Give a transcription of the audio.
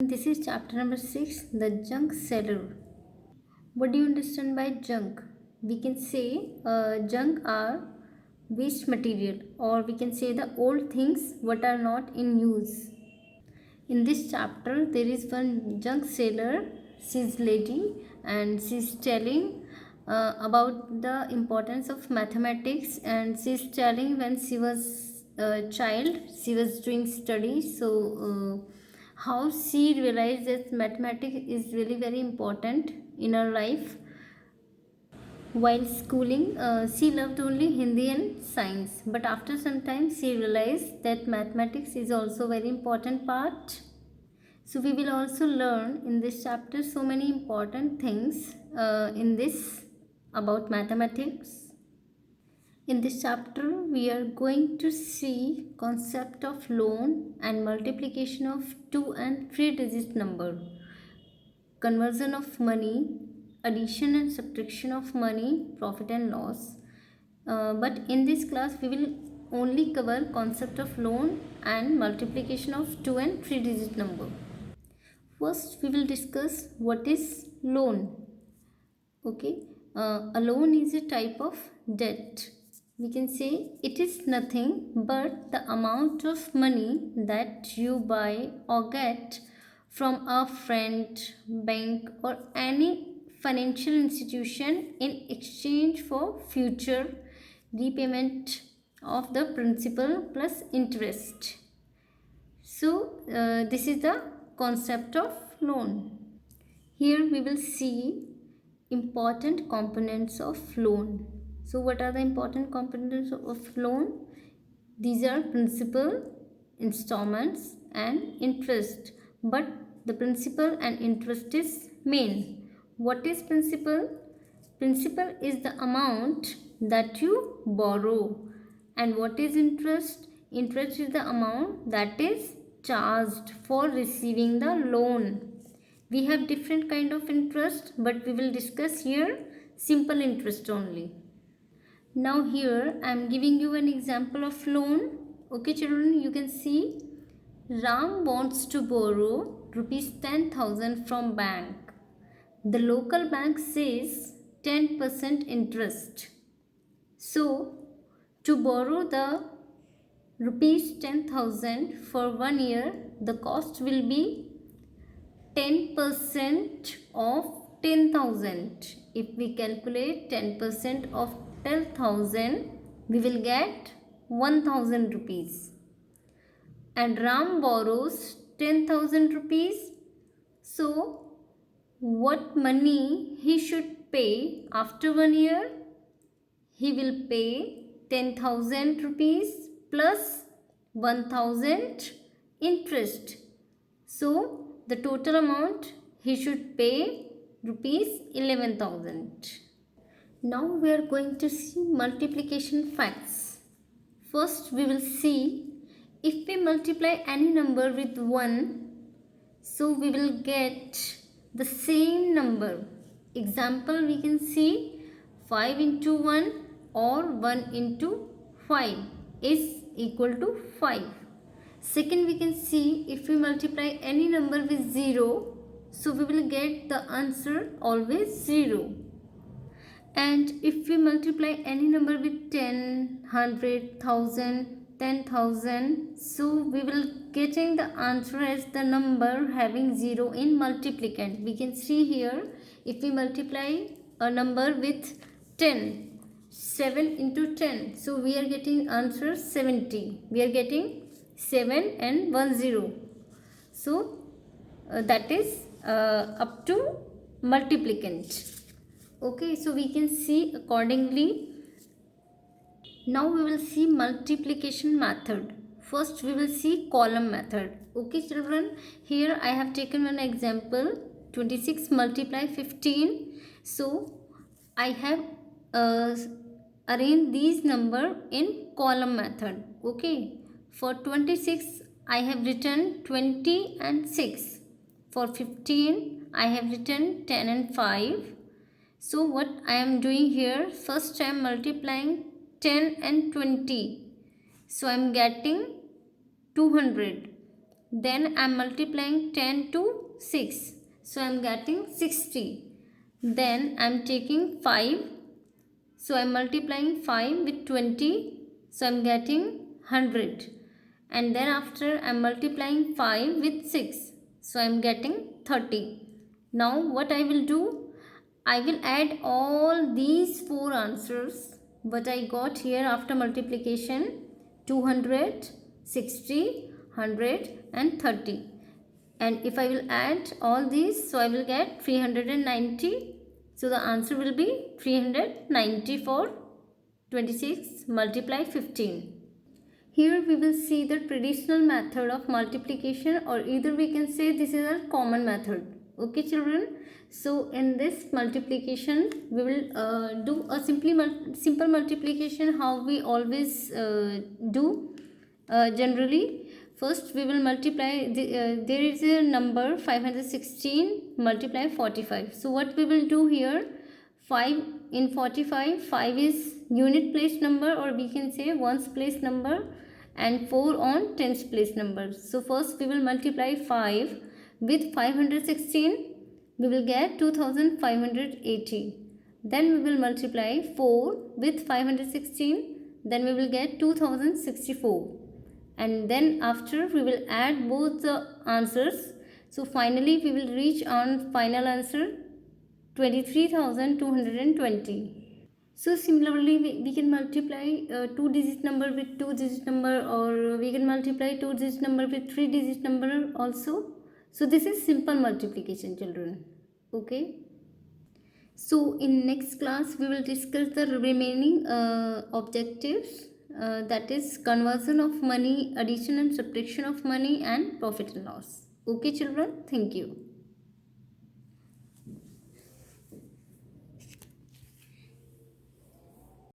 This is chapter number 6, the junk seller. What do you understand by junk? We can say junk are waste material, or we can say the old things what are not in use. In this chapter, there is one junk seller. She's lady and she's telling about the importance of mathematics, and she's telling when she was a child, she was doing studies. How she realized that mathematics is really very important in her life. While schooling, she loved only Hindi and science, but after some time she realized that mathematics is also very important part. So we will also learn in this chapter so many important things in this about mathematics. In this chapter, we are going to see concept of loan and multiplication of 2 and 3 digit number, conversion of money, addition and subtraction of money, profit and loss. But in this class, we will only cover concept of loan and multiplication of 2 and 3 digit number. First, we will discuss what is loan. Okay, a loan is a type of debt. We can say it is nothing but the amount of money that you buy or get from a friend, bank, or any financial institution in exchange for future repayment of the principal plus interest. So, this is the concept of loan. Here we will see important components of loan. So what are the important components of loan? These are principal, installments and interest. But the principal and interest is main. What is principal? Principal is the amount that you borrow. And what is interest? Interest is the amount that is charged for receiving the loan. We have different kind of interest, but we will discuss here simple interest only. Now here I am giving you an example of loan. Okay children, you can see Ram wants to borrow rupees 10,000 from bank. The local bank says 10% interest. So to borrow the rupees 10,000 for 1 year, the cost will be 10% of 10,000. If we calculate 10% of 10,000, we will get 1,000 rupees. And Ram borrows 10,000 rupees. So, what money he should pay after 1 year? He will pay 10,000 rupees plus 1,000 interest. So, the total amount he should pay rupees 11,000. Now we are going to see multiplication facts. First we will see if we multiply any number with 1, so we will get the same number. Example, we can see 5 into 1 or 1 into 5 is equal to 5. Second, we can see if we multiply any number with 0, so we will get the answer always 0. And if we multiply any number with 10, 100, 1000, 10,000, so we will getting the answer as the number having 0 in multiplicand. We can see here, if we multiply a number with 10, 7 into 10, so we are getting answer 70. We are getting 7 and 1 0. So that is up to multiplicand. Okay, so we can see accordingly. Now we will see multiplication method. First we will see column method. Okay children, here I have taken one example, 26 multiply 15. So I have arranged these number in column method. Okay, for 26 I have written 20 and 6. For 15 I have written 10 and 5. So what I am doing here, first I am multiplying 10 and 20. So I am getting 200. Then I'm multiplying 10 to 6. So I'm getting 60. Then I'm taking 5. So I'm multiplying 5 with 20. So I'm getting 100. And then after I'm multiplying 5 with 6. So I'm getting 30. Now what I will do? I will add all these four answers what I got here after multiplication: 200, 60, 100 and 30. And if I will add all these, so I will get 390. So the answer will be 390 for 26 multiply 15. Here we will see the traditional method of multiplication, or either we can say this is a common method. Okay children, so in this multiplication we will do a simple multiplication how we always do generally. First we will multiply there is a number 516 multiply 45. So what we will do here, 5 in 45, 5 is unit place number, or we can say ones place number, and 4 on tens place number. So first we will multiply 5 with 516, we will get 2580. Then we will multiply 4 with 516, then we will get 2064. And then after we will add both the answers. So finally we will reach on final answer 23,220. So similarly we can multiply two digit number with two digit number, or we can multiply two digit number with three digit number also. So this is simple multiplication children. Okay. So in next class we will discuss the remaining objectives, that is conversion of money, addition and subtraction of money, and profit and loss. Okay children, thank you.